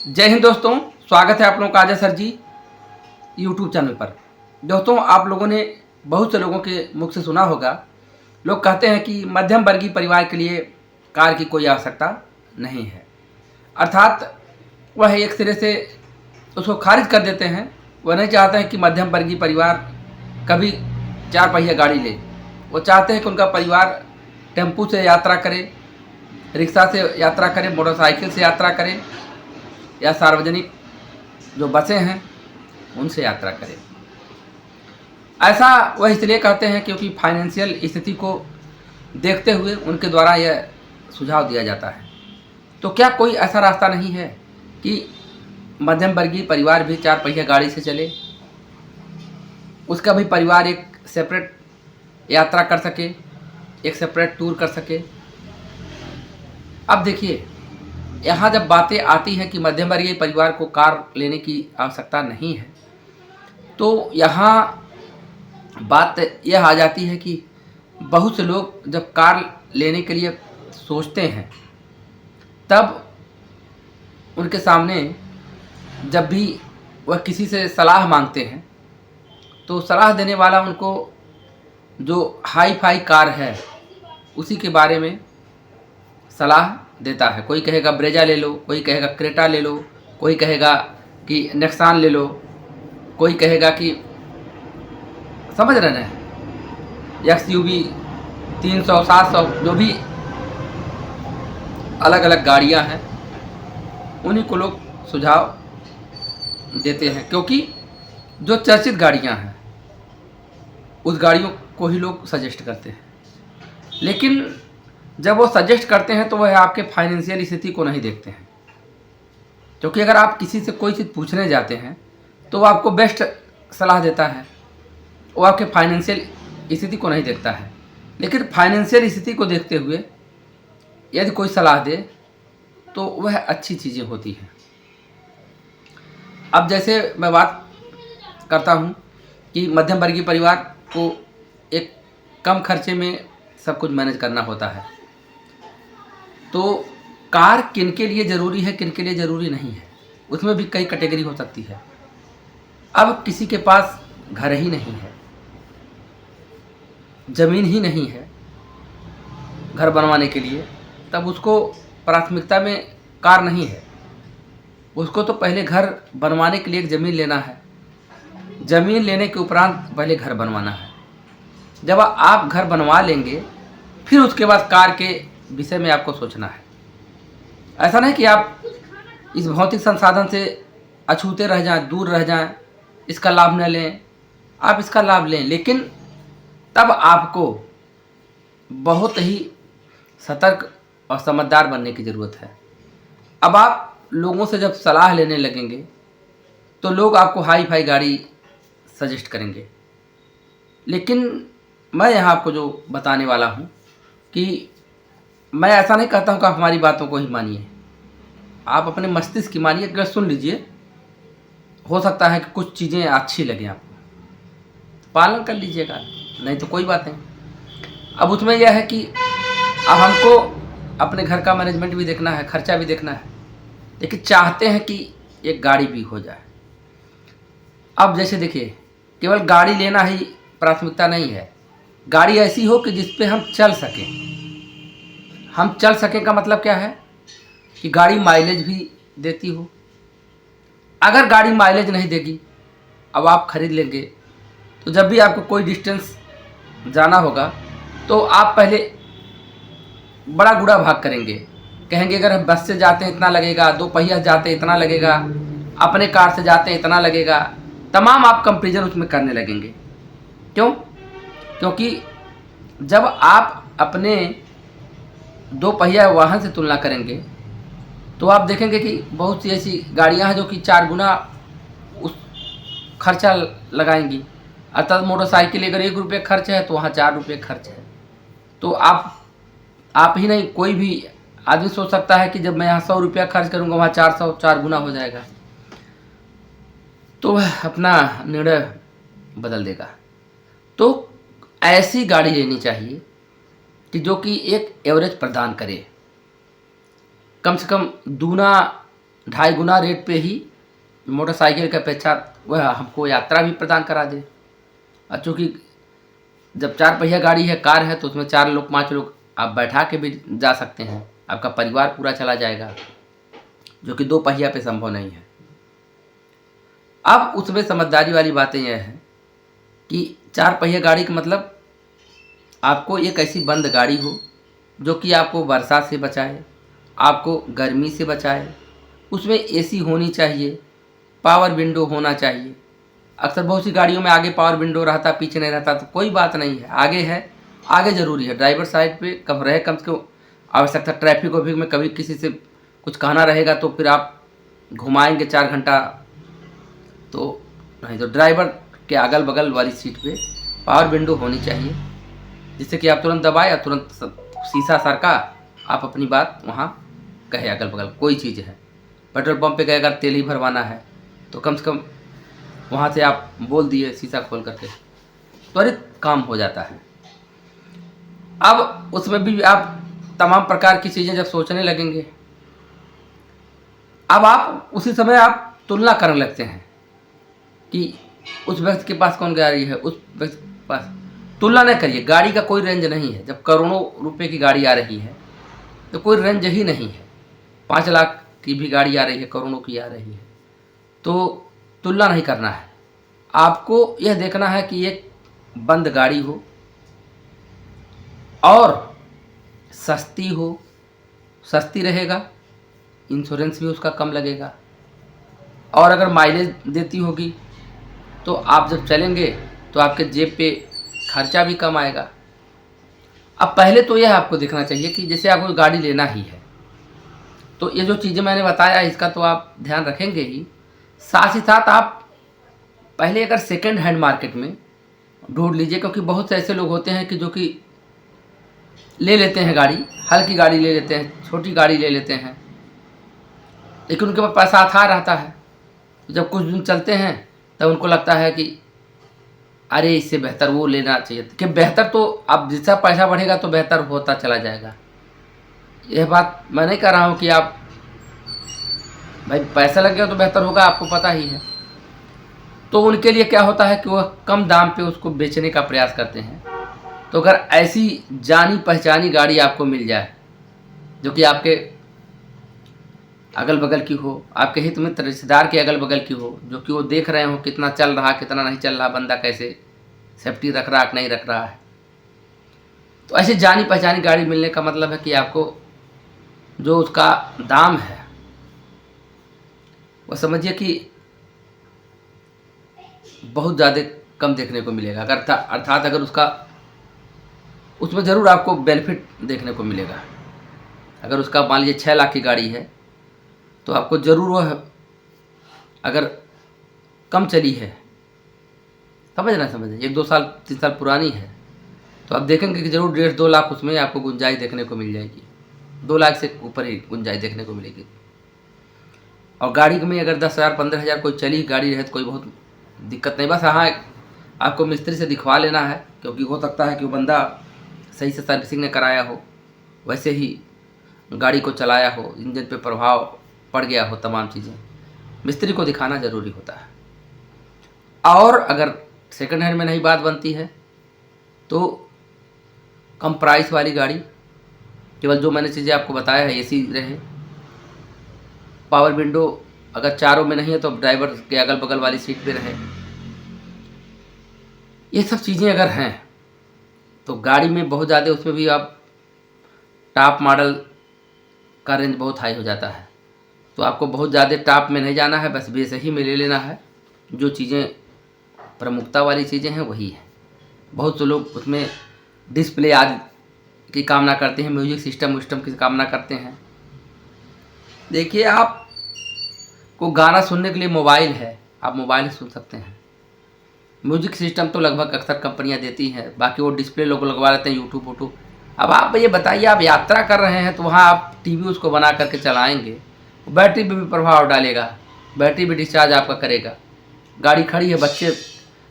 जय हिंद दोस्तों, स्वागत है आप लोगों का अजय सर जी यूट्यूब चैनल पर। दोस्तों, आप लोगों ने बहुत से लोगों के मुख से सुना होगा, लोग कहते हैं कि मध्यम वर्गीय परिवार के लिए कार की कोई आवश्यकता नहीं है। अर्थात वह एक सिरे से उसको खारिज कर देते हैं। वह नहीं चाहते हैं कि मध्यम वर्गीय परिवार कभी चार पहिया गाड़ी ले। वो चाहते हैं कि उनका परिवार टेम्पू से यात्रा करे, रिक्शा से यात्रा करे, मोटरसाइकिल से यात्रा करे या सार्वजनिक जो बसें हैं उनसे यात्रा करें। ऐसा वह इसलिए कहते हैं क्योंकि फाइनेंशियल स्थिति को देखते हुए उनके द्वारा यह सुझाव दिया जाता है। तो क्या कोई ऐसा रास्ता नहीं है कि मध्यम वर्गीय परिवार भी चार पहिया गाड़ी से चले, उसका भी परिवार एक सेपरेट यात्रा कर सके, एक सेपरेट टूर कर सके। अब देखिए, यहाँ जब बातें आती हैं कि मध्यम वर्गीय परिवार को कार लेने की आवश्यकता नहीं है, तो यहाँ बात यह आ जाती है कि बहुत से लोग जब कार लेने के लिए सोचते हैं, तब उनके सामने जब भी वह किसी से सलाह मांगते हैं, तो सलाह देने वाला उनको जो हाई फाई कार है उसी के बारे में सलाह देता है। कोई कहेगा ब्रेजा ले लो, कोई कहेगा क्रेटा ले लो, कोई कहेगा कि नेक्सान ले लो, कोई कहेगा कि समझ रहे हैं XUV 300 700 जो भी अलग अलग गाड़ियां हैं उन्हीं को लोग सुझाव देते हैं, क्योंकि जो चर्चित गाड़ियां हैं उस गाड़ियों को ही लोग सजेस्ट करते हैं। लेकिन जब वो सजेस्ट करते हैं तो वह आपके फाइनेंशियल स्थिति को नहीं देखते हैं, क्योंकि अगर आप किसी से कोई चीज़ पूछने जाते हैं तो वो आपको बेस्ट सलाह देता है, वो आपके फाइनेंशियल स्थिति को नहीं देखता है। लेकिन फाइनेंशियल स्थिति को देखते हुए यदि कोई सलाह दे तो वह अच्छी चीज़ें होती हैं। अब जैसे मैं बात करता हूँ कि मध्यम वर्गीय परिवार को एक कम खर्चे में सब कुछ मैनेज करना होता है, तो कार किन के लिए ज़रूरी है, किन के लिए ज़रूरी नहीं है, उसमें भी कई कैटेगरी हो सकती है। अब किसी के पास घर ही नहीं है, ज़मीन ही नहीं है घर बनवाने के लिए, तब उसको प्राथमिकता में कार नहीं है। उसको तो पहले घर बनवाने के लिए एक ज़मीन लेना है, ज़मीन लेने के उपरांत पहले घर बनवाना है। जब आप घर बनवा लेंगे फिर उसके बाद कार के विषय में आपको सोचना है। ऐसा नहीं कि आप इस भौतिक संसाधन से अछूते रह जाएं, दूर रह जाएं, इसका लाभ न लें। आप इसका लाभ लें, लेकिन तब आपको बहुत ही सतर्क और समझदार बनने की ज़रूरत है। अब आप लोगों से जब सलाह लेने लगेंगे तो लोग आपको हाई फाई गाड़ी सजेस्ट करेंगे, लेकिन मैं यहाँ आपको जो बताने वाला हूँ कि मैं ऐसा नहीं कहता हूँ कि आप हमारी बातों को ही मानिए, आप अपने मस्तिष्क की मानिए। अगर सुन लीजिए, हो सकता है कि कुछ चीज़ें अच्छी लगें आपको, पालन कर लीजिएगा, नहीं तो कोई बात नहीं। अब उसमें यह है कि अब हमको अपने घर का मैनेजमेंट भी देखना है, खर्चा भी देखना है, लेकिन चाहते हैं कि एक गाड़ी भी हो जाए। अब जैसे देखिए, केवल गाड़ी लेना ही प्राथमिकता नहीं है, गाड़ी ऐसी हो कि जिस पे हम चल सकें। हम चल सकें का मतलब क्या है कि गाड़ी माइलेज भी देती हो। अगर गाड़ी माइलेज नहीं देगी, अब आप खरीद लेंगे तो जब भी आपको कोई डिस्टेंस जाना होगा तो आप पहले बड़ा गुड़ा भाग करेंगे, कहेंगे अगर हम बस से जाते हैं इतना लगेगा, दो पहिया जाते हैं इतना लगेगा, अपने कार से जाते हैं इतना लगेगा, तमाम आप कंपैरिजन उसमें करने लगेंगे। क्यों? क्योंकि जब आप अपने दो पहिया वाहन से तुलना करेंगे तो आप देखेंगे कि बहुत सी ऐसी गाड़ियां हैं जो कि 4 गुना उस खर्चा लगाएंगी। अर्थात मोटरसाइकिल अगर 1 रुपये खर्च है तो वहाँ 4 रुपये खर्च है। तो आप ही नहीं, कोई भी आदमी सोच सकता है कि जब मैं यहाँ 100 रुपया खर्च करूँगा वहाँ 400 4 गुना हो जाएगा, तो वह अपना निर्णय बदल देगा। तो ऐसी गाड़ी लेनी चाहिए कि जो कि एक एवरेज प्रदान करे, कम से कम दूना 2.5 गुना रेट पे ही मोटरसाइकिल की अपेक्षा वह हमको यात्रा भी प्रदान करा दे। और चूँकि जब 4 पहिया गाड़ी है, कार है, तो उसमें 4 लोग 5 लोग आप बैठा के भी जा सकते हैं, आपका परिवार पूरा चला जाएगा, जो कि 2 पहिया पे संभव नहीं है। अब उसमें समझदारी वाली बातें यह है कि 4 पहिया गाड़ी का मतलब आपको एक ऐसी बंद गाड़ी हो जो कि आपको बरसात से बचाए, आपको गर्मी से बचाए, उसमें एसी होनी चाहिए, पावर विंडो होना चाहिए। अक्सर बहुत सी गाड़ियों में आगे पावर विंडो रहता, पीछे नहीं रहता, तो कोई बात नहीं है, आगे है, आगे ज़रूरी है। ड्राइवर साइड पे कब रहे, कम से कम आवश्यकता ट्रैफिक वैफिक में कभी किसी से कुछ कहना रहेगा तो फिर आप घुमाएंगे 4 घंटा, तो नहीं, तो ड्राइवर के अगल बगल वाली सीट पे पावर विंडो होनी चाहिए, जिससे कि आप तुरंत दबाए और तुरंत शीशा सरका आप अपनी बात वहाँ कहे अगल बगल। कोई चीज़ है, पेट्रोल पंप पे गए अगर तेल ही भरवाना है तो कम से कम वहाँ से आप बोल दिए शीशा खोल करके, त्वरित काम हो जाता है। अब उसमें भी आप तमाम प्रकार की चीज़ें जब सोचने लगेंगे, अब आप उसी समय आप तुलना करने लगते हैं कि उस व्यक्ति के पास कौन गाड़ी है, उस व्यक्ति के पास। तुलना न करिए, गाड़ी का कोई रेंज नहीं है। जब करोड़ों रुपए की गाड़ी आ रही है तो कोई रेंज ही नहीं है। 5 लाख की भी गाड़ी आ रही है, करोड़ों की आ रही है, तो तुलना नहीं करना है। आपको यह देखना है कि एक बंद गाड़ी हो और सस्ती हो, सस्ती रहेगा, इंश्योरेंस भी उसका कम लगेगा, और अगर माइलेज देती होगी तो आप जब चलेंगे तो आपके जेब पे खर्चा भी कम आएगा। अब पहले तो यह आपको देखना चाहिए कि जैसे आपको गाड़ी लेना ही है तो ये जो चीज़ें मैंने बताया इसका तो आप ध्यान रखेंगे ही साथ आप पहले अगर सेकेंड हैंड मार्केट में ढूंढ लीजिए, क्योंकि बहुत से ऐसे लोग होते हैं कि जो कि ले लेते हैं गाड़ी, हल्की गाड़ी ले लेते हैं, छोटी गाड़ी ले लेते हैं, लेकिन उनके पास पैसा अथाह रहता है। जब कुछ दिन चलते हैं तब उनको लगता है कि अरे इससे बेहतर वो लेना चाहिए, कि बेहतर तो अब जितना पैसा बढ़ेगा तो बेहतर होता चला जाएगा। यह बात मैं नहीं कह रहा हूँ कि आप भाई पैसा लग गया तो बेहतर होगा, आपको पता ही है। तो उनके लिए क्या होता है कि वह कम दाम पे उसको बेचने का प्रयास करते हैं। तो अगर ऐसी जानी पहचानी गाड़ी आपको मिल जाए जो कि आपके अगल बगल की हो, आपके हित मित्र रिश्तेदार के अगल बगल की हो, जो कि वो देख रहे हो कितना चल रहा कितना नहीं चल रहा, बंदा कैसे सेफ्टी रख रहा कि नहीं रख रहा है, तो ऐसी जानी पहचानी गाड़ी मिलने का मतलब है कि आपको जो उसका दाम है वो समझिए कि बहुत ज़्यादा कम देखने को मिलेगा। अर्थात अगर उसमें ज़रूर आपको बेनिफिट देखने को मिलेगा। अगर उसका मान लीजिए 6 लाख की गाड़ी है तो आपको ज़रूर वह अगर कम चली है, समझ 1-2 साल 3 साल पुरानी है, तो आप देखेंगे कि ज़रूर 1.5-2 लाख उसमें आपको गुंजाइश देखने को मिल जाएगी। 2 लाख से ऊपर ही गुंजाइश देखने को मिलेगी। और गाड़ी में अगर 10,000 15,000 कोई चली गाड़ी रहे तो कोई बहुत दिक्कत नहीं। बस हाँ, आपको मिस्त्री से दिखवा लेना है, क्योंकि हो सकता है कि वो बंदा सही से सर्विसिंग ने कराया हो, वैसे ही गाड़ी को चलाया हो, इंजन पे प्रभाव पड़ गया हो, तमाम चीज़ें मिस्त्री को दिखाना ज़रूरी होता है। और अगर सेकंड हैंड में नहीं बात बनती है तो कम प्राइस वाली गाड़ी, केवल जो मैंने चीज़ें आपको बताया है, एसी रहे, पावर विंडो अगर चारों में नहीं है तो ड्राइवर के अगल बगल वाली सीट पे रहे, ये सब चीज़ें अगर हैं तो गाड़ी में बहुत ज़्यादा उसमें भी आप टॉप मॉडल का रेंज बहुत हाई हो जाता है। तो आपको बहुत ज़्यादा टॉप में नहीं जाना है, बस बेस ही में ले लेना है। जो चीज़ें प्रमुखता वाली चीज़ें हैं वही है। बहुत से लोग उसमें डिस्प्ले आदि की कामना करते हैं, म्यूजिक सिस्टम की कामना करते हैं। देखिए, आप को गाना सुनने के लिए मोबाइल है, आप मोबाइल से सुन सकते हैं। म्यूजिक सिस्टम तो लगभग अक्सर कंपनियां देती हैं, बाकी वो डिस्प्ले लोग लगवा लेते हैं, यूट्यूब। अब आप ये बताइए, आप यात्रा कर रहे हैं तो वहाँ आप टीवी उसको बना करके चलाएंगे, बैटरी पे भी प्रभाव डालेगा, बैटरी भी डिस्चार्ज आपका करेगा। गाड़ी खड़ी है, बच्चे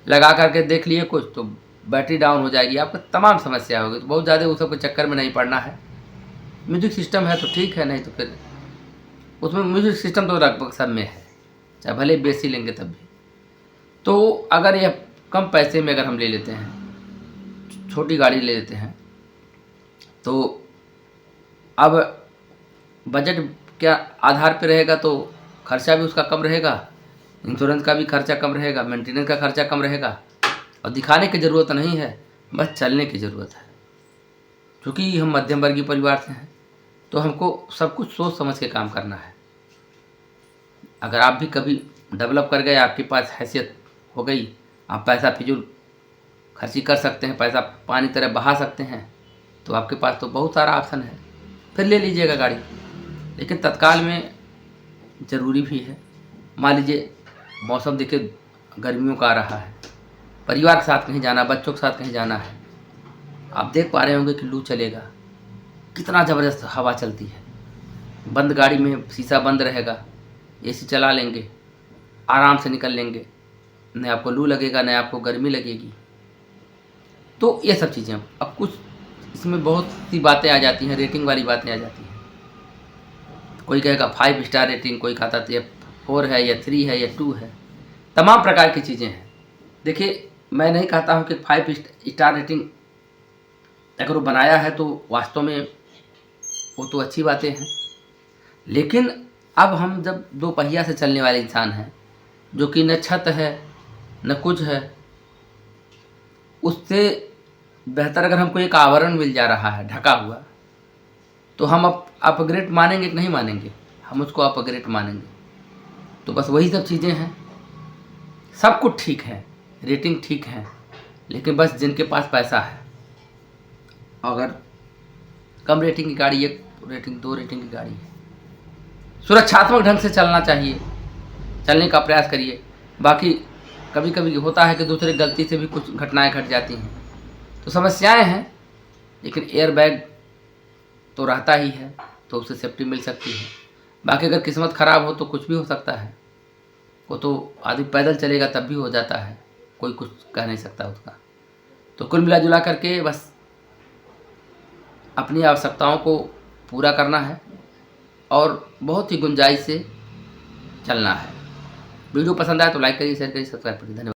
लगा करके देख लिए कुछ तो बैटरी डाउन हो जाएगी, आपको तमाम समस्या होगी। तो बहुत ज़्यादा उस सब के चक्कर में नहीं पड़ना है। म्यूजिक सिस्टम है तो ठीक है, नहीं तो फिर उसमें म्यूजिक सिस्टम तो लगभग सब में है, चाहे भले बेसी लेंगे तब भी। तो अगर यह कम पैसे में अगर हम ले लेते हैं, छोटी गाड़ी ले लेते हैं, तो अब बजट क्या आधार पे रहेगा तो खर्चा भी उसका कम रहेगा, इंश्योरेंस का भी खर्चा कम रहेगा, मेंटेनेंस का खर्चा कम रहेगा, और दिखाने की ज़रूरत नहीं है, बस चलने की ज़रूरत है। क्योंकि हम मध्यम वर्गीय परिवार से हैं तो हमको सब कुछ सोच समझ के काम करना है। अगर आप भी कभी डेवलप कर गए, आपके पास हैसियत हो गई, आप पैसा फिजूल खर्ची कर सकते हैं, पैसा पानी तरह बहा सकते हैं, तो आपके पास तो बहुत सारा ऑप्शन है, फिर ले लीजिएगा गाड़ी। लेकिन तत्काल में ज़रूरी भी है। मान लीजिए मौसम देखिए गर्मियों का आ रहा है, परिवार के साथ कहीं जाना, बच्चों के साथ कहीं जाना है, आप देख पा रहे होंगे कि लू चलेगा, कितना ज़बरदस्त हवा चलती है। बंद गाड़ी में शीशा बंद रहेगा, एसी चला लेंगे, आराम से निकल लेंगे, न आपको लू लगेगा न आपको गर्मी लगेगी। तो ये सब चीज़ें अब कुछ इसमें बहुत सी बातें आ जाती हैं, रेटिंग वाली बातें आ जाती हैं। कोई कहेगा 5 स्टार रेटिंग, कोई कहता है 4 है या 3 है या 2 है, तमाम प्रकार की चीज़ें हैं। देखिए मैं नहीं कहता हूँ कि 5 स्टार रेटिंग अगर वो बनाया है तो वास्तव में वो तो अच्छी बातें हैं, लेकिन अब हम जब 2 पहिया से चलने वाले इंसान हैं, जो कि न छत है न कुछ है, उससे बेहतर अगर हमको एक आवरण मिल जा रहा है ढका हुआ, तो हम अपग्रेड मानेंगे कि नहीं मानेंगे? हम उसको अपग्रेड मानेंगे। तो बस वही सब चीज़ें हैं, सब कुछ ठीक है, रेटिंग ठीक है, लेकिन बस जिनके पास पैसा है, अगर कम रेटिंग की गाड़ी 1 रेटिंग 2 रेटिंग की गाड़ी है, सुरक्षात्मक ढंग से चलना चाहिए, चलने का प्रयास करिए। बाकी कभी कभी होता है कि दूसरे गलती से भी कुछ घटनाएं घट जाती हैं, तो समस्याएं हैं, लेकिन एयर बैग तो रहता ही है, तो उससे सेफ्टी मिल सकती है। बाकी अगर किस्मत ख़राब हो तो कुछ भी हो सकता है, वो तो आदमी पैदल चलेगा तब भी हो जाता है, कोई कुछ कह नहीं सकता उसका। तो कुल मिला जुला करके बस अपनी आवश्यकताओं को पूरा करना है और बहुत ही गुंजाइश से चलना है। वीडियो पसंद आए तो लाइक करिए, शेयर करिए, सब्सक्राइब करिए। धन्यवाद।